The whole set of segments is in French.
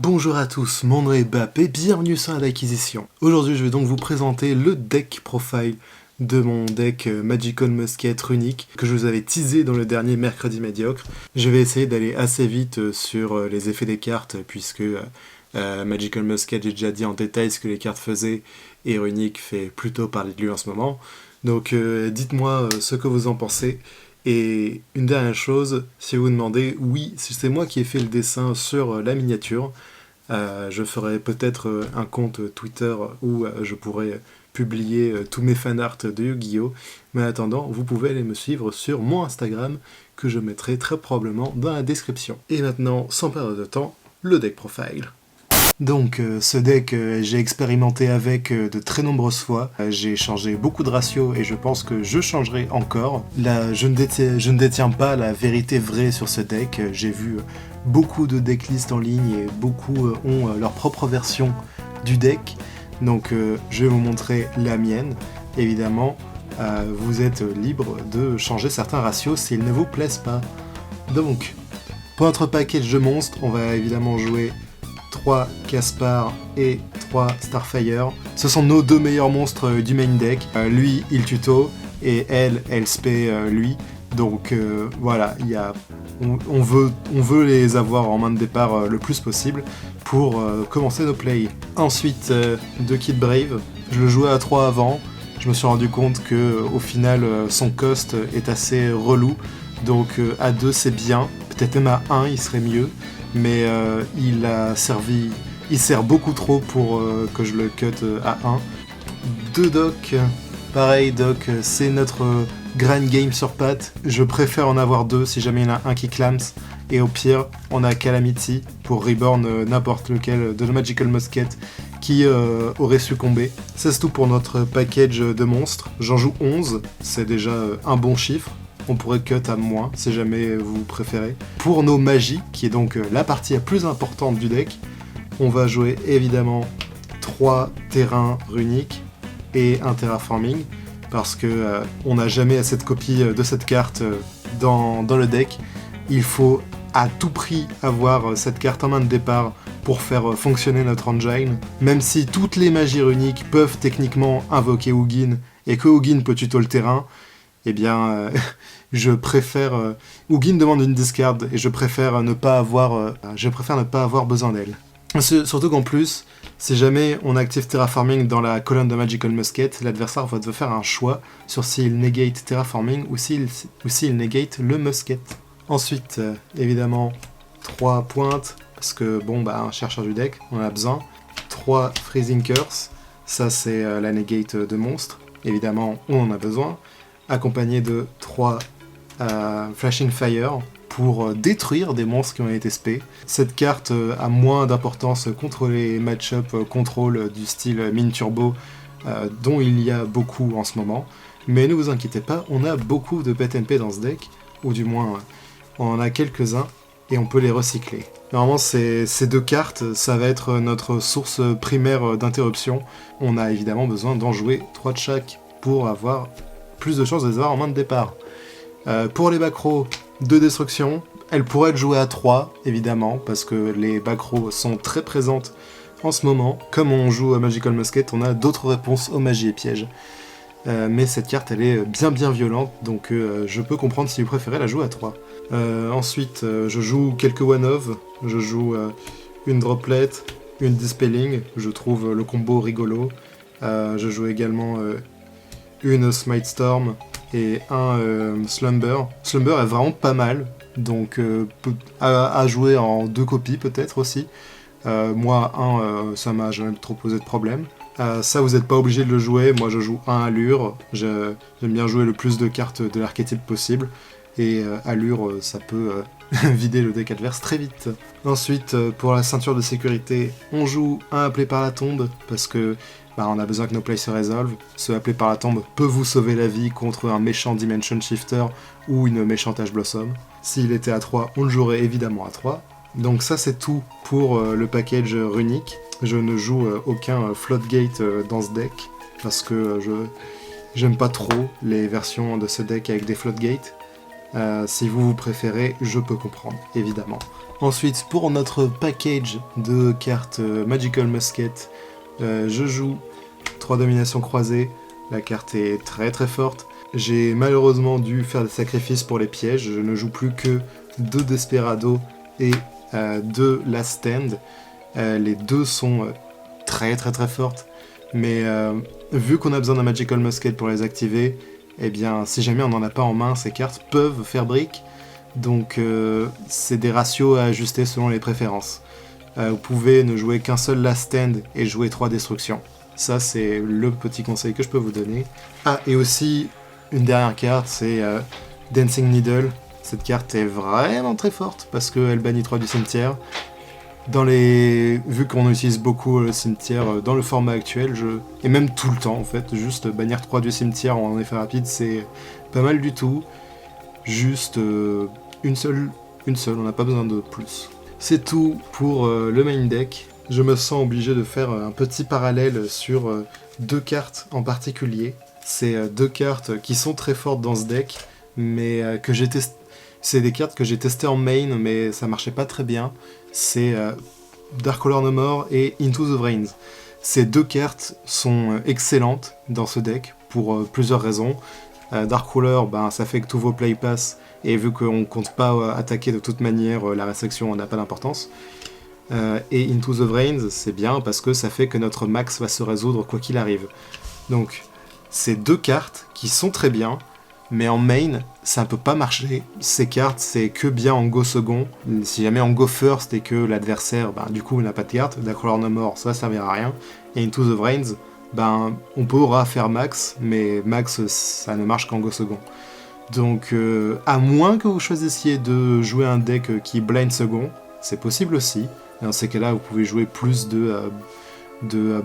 Bonjour à tous, mon nom est Bap et bienvenue sur la Acquisition. Aujourd'hui je vais donc vous présenter le deck profile de mon deck Magical Musket Runic que je vous avais teasé dans le dernier mercredi médiocre. Je vais essayer d'aller assez vite sur les effets des cartes puisque Magical Musket, j'ai déjà dit en détail ce que les cartes faisaient et Runic fait plutôt parler de lui en ce moment. Donc dites-moi ce que vous en pensez. Et une dernière chose, si vous vous demandez, oui, c'est moi qui ai fait le dessin sur la miniature. Je ferai peut-être un compte Twitter où je pourrai publier tous mes fanarts de Yu-Gi-Oh! Mais en attendant, vous pouvez aller me suivre sur mon Instagram que je mettrai très probablement dans la description. Et maintenant, sans perdre de temps, le deck profile. Donc ce deck, j'ai expérimenté avec de très nombreuses fois. J'ai changé beaucoup de ratios et je pense que je changerai encore. Là, je ne détiens pas la vérité vraie sur ce deck. J'ai vu beaucoup de decklists en ligne et beaucoup ont leur propre version du deck. Donc je vais vous montrer la mienne. Évidemment, vous êtes libre de changer certains ratios s'ils ne vous plaisent pas. Donc, pour notre package de monstres, on va évidemment jouer 3 Caspar et 3 Starfire. Ce sont nos deux meilleurs monstres du main deck. Lui, il tuto, et elle spé lui. Donc voilà, on veut les avoir en main de départ le plus possible pour commencer nos plays. Ensuite, de Kid Brave, je le jouais à 3 avant. Je me suis rendu compte que au final, son cost est assez relou. Donc à 2 c'est bien, peut-être même à 1 il serait mieux. Mais il sert beaucoup trop pour que je le cut à 1. 2 Doc, pareil Doc, c'est notre grind game sur patte. Je préfère en avoir 2 si jamais il y en a un qui clams. Et au pire, on a Calamity pour reborn n'importe lequel de Magical Musket qui aurait succombé. C'est tout pour notre package de monstres. J'en joue 11, c'est déjà un bon chiffre. On pourrait cut à moins, si jamais vous préférez. Pour nos magies, qui est donc la partie la plus importante du deck, on va jouer évidemment 3 terrains runiques et un terraforming, parce que on n'a jamais assez de copies de cette carte dans le deck. Il faut à tout prix avoir cette carte en main de départ pour faire fonctionner notre engine. Même si toutes les magies runiques peuvent techniquement invoquer Ugin, et que Ugin peut tuto le terrain, eh bien, je préfère... Ugin demande une discard, et je préfère ne pas avoir besoin d'elle. Surtout qu'en plus, si jamais on active Terraforming dans la colonne de Magical Musket, l'adversaire va devoir faire un choix sur s'il negate Terraforming ou s'il negate le Musket. Ensuite, évidemment, 3 pointes, parce que, bon, un chercheur du deck, on en a besoin. 3 Freezing Curse, ça c'est la negate de monstre, évidemment, on en a besoin. Accompagné de 3 Flashing Fire pour détruire des monstres qui ont été spé. Cette carte a moins d'importance contre les match-up contrôle du style Mine Turbo dont il y a beaucoup en ce moment. Mais ne vous inquiétez pas, on a beaucoup de pet MP dans ce deck, ou du moins on en a quelques-uns et on peut les recycler. Normalement ces 2 cartes, ça va être notre source primaire d'interruption. On a évidemment besoin d'en jouer 3 de chaque pour avoir plus de chances de les avoir en main de départ. Pour les backrows, 2 destructions. Elles pourraient être jouées à 3, évidemment, parce que les backrows sont très présentes en ce moment. Comme on joue à Magical Musket, on a d'autres réponses aux magies et pièges. Mais cette carte, elle est bien violente, donc je peux comprendre si vous préférez la jouer à 3. Ensuite, je joue quelques one-of. Je joue une droplet, une dispelling. Je trouve le combo rigolo. Je joue également... une Smite Storm et un Slumber. Slumber est vraiment pas mal, donc à jouer en 2 copies peut-être aussi. Moi, ça m'a jamais trop posé de problème. Ça, vous n'êtes pas obligé de le jouer. Moi, je joue un Allure. J'aime bien jouer le plus de cartes de l'archétype possible. Et Allure, ça peut vider le deck adverse très vite. Ensuite, pour la ceinture de sécurité, on joue un Appelé par la tombe, parce que on a besoin que nos plays se résolvent. Ce Appelé par la tombe peut vous sauver la vie contre un méchant Dimension Shifter ou une méchante Ash Blossom. S'il était à 3, on le jouerait évidemment à 3. Donc ça c'est tout pour le package runique. Je ne joue aucun Floodgate dans ce deck, parce que j'aime pas trop les versions de ce deck avec des Floodgates. Si vous préférez, je peux comprendre, évidemment. Ensuite, pour notre package de cartes Magical Musket, je joue 3 dominations croisées. La carte est très très forte. J'ai malheureusement dû faire des sacrifices pour les pièges. Je ne joue plus que 2 Desperado et 2 Last Stand. Les deux sont très très très fortes. Mais vu qu'on a besoin d'un Magical Musket pour les activer, eh bien si jamais on n'en a pas en main, ces cartes peuvent faire brick. Donc c'est des ratios à ajuster selon les préférences. Vous pouvez ne jouer qu'un seul Last Stand et jouer 3 destructions. Ça c'est le petit conseil que je peux vous donner. Ah, et aussi une dernière carte, c'est Dancing Needle. Cette carte est vraiment très forte parce qu'elle bannit 3 du cimetière. Vu qu'on utilise beaucoup le cimetière dans le format actuel, et même tout le temps en fait, juste bannir 3 du cimetière en effet rapide, c'est pas mal du tout. Juste une seule, on n'a pas besoin de plus. C'est tout pour le main deck. Je me sens obligé de faire un petit parallèle sur 2 cartes en particulier. C'est 2 cartes qui sont très fortes dans ce deck, mais que j'ai testé. C'est des cartes que j'ai testées en main, mais ça marchait pas très bien. C'est Dark Color No More et Into the Vrains. Ces 2 cartes sont excellentes dans ce deck pour plusieurs raisons. Dark Ruler, ça fait que tous vos play pass, et vu qu'on compte pas attaquer de toute manière, la restriction n'a pas d'importance. Et Into the Vrains, c'est bien parce que ça fait que notre max va se résoudre quoi qu'il arrive. Donc, c'est 2 cartes qui sont très bien, mais en main, ça ne peut pas marcher. Ces cartes, c'est que bien en go second. Si jamais en go first et que l'adversaire, du coup, n'a pas de carte, Dark Ruler No More, ça servira à rien. Et Into the Vrains, on pourra faire max, mais max ça ne marche qu'en go second. Donc à moins que vous choisissiez de jouer un deck qui blind second, c'est possible aussi. Et dans ces cas-là, vous pouvez jouer plus de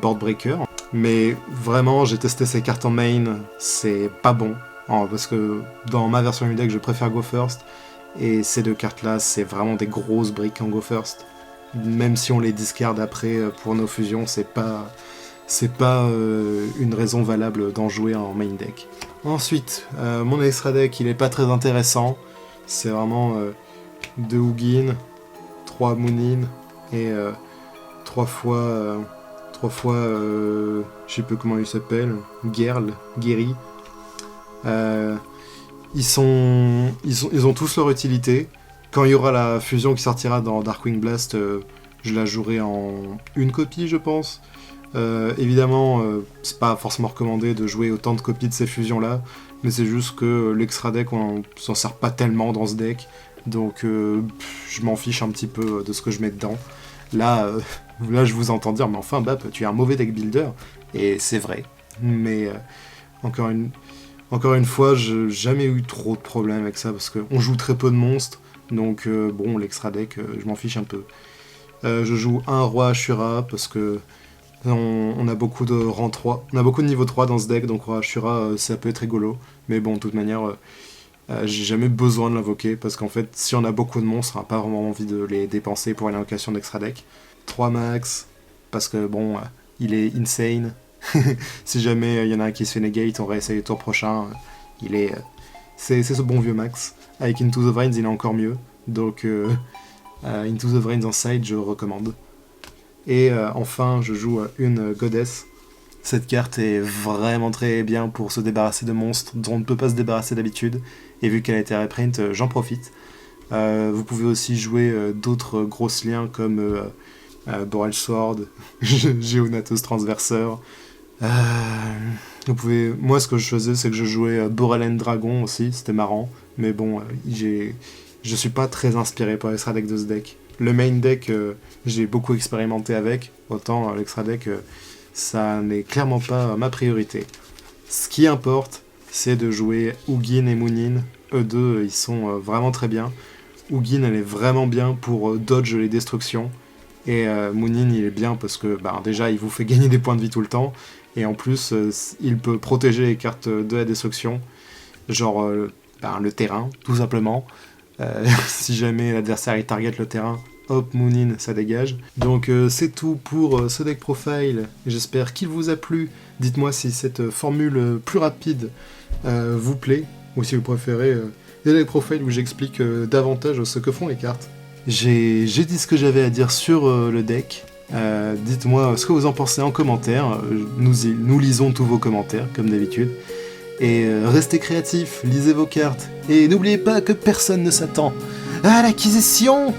board breaker. Mais vraiment, j'ai testé ces cartes en main, c'est pas bon. Parce que dans ma version du deck, je préfère go first. Et ces 2 cartes-là, c'est vraiment des grosses briques en go first. Même si on les discarde après pour nos fusions, c'est pas une raison valable d'en jouer en main deck. Ensuite, mon extra deck, il est pas très intéressant. C'est vraiment 2 Ugin, 3 Moonin et 3 fois, je sais plus comment il s'appelle, Gary. Ils ont tous leur utilité. Quand il y aura la fusion qui sortira dans Darkwing Blast, je la jouerai en 1 copie, je pense. Évidemment, c'est pas forcément recommandé de jouer autant de copies de ces fusions-là, mais c'est juste que l'extra deck, on s'en sert pas tellement dans ce deck, donc je m'en fiche un petit peu de ce que je mets dedans. Là, je vous entends dire, mais enfin, Bap, tu es un mauvais deck builder, et c'est vrai, mais encore une fois, j'ai jamais eu trop de problèmes avec ça, parce qu'on joue très peu de monstres, donc l'extra deck, je m'en fiche un peu. Je joue un roi Ashura, parce que on a beaucoup de rang 3, on a beaucoup de niveau 3 dans ce deck, donc roi Ashura, ça peut être rigolo, mais bon, de toute manière, j'ai jamais besoin de l'invoquer, parce qu'en fait, si on a beaucoup de monstres, on n'a pas vraiment envie de les dépenser pour une invocation d'extra deck. 3 max, parce que il est insane. Si jamais il y en a un qui se fait negate, on réessaye le tour prochain. C'est ce bon vieux max. Avec Into the Vrains, il est encore mieux. Donc Into the Vrains en side, je recommande. Et enfin, je joue une Goddess. Cette carte est vraiment très bien pour se débarrasser de monstres dont on ne peut pas se débarrasser d'habitude. Et vu qu'elle a été reprint, j'en profite. Vous pouvez aussi jouer d'autres grosses liens comme Boral Sword, Geonatos Transverseur. Moi, ce que je faisais, c'est que je jouais Boralen Dragon aussi, c'était marrant. Mais bon, je suis pas très inspiré par l'extra deck de ce deck. Le main deck, j'ai beaucoup expérimenté avec, autant l'extra deck, ça n'est clairement pas ma priorité. Ce qui importe, c'est de jouer Ugin et Moonin. Eux deux, ils sont vraiment très bien. Ugin, elle est vraiment bien pour dodge les destructions. Et Moonin, il est bien parce que déjà, il vous fait gagner des points de vie tout le temps. Et en plus, il peut protéger les cartes de la destruction. Genre le terrain, tout simplement. Si jamais l'adversaire il target le terrain, hop, Moonin, ça dégage. Donc c'est tout pour ce deck profile. J'espère qu'il vous a plu. Dites-moi si cette formule plus rapide vous plaît, ou si vous préférez des deck profile où j'explique davantage ce que font les cartes. J'ai dit ce que j'avais à dire sur le deck. Dites-moi ce que vous en pensez en commentaire. Nous lisons tous vos commentaires, comme d'habitude. Et restez créatifs, lisez vos cartes. Et n'oubliez pas que personne ne s'attend à l'acquisition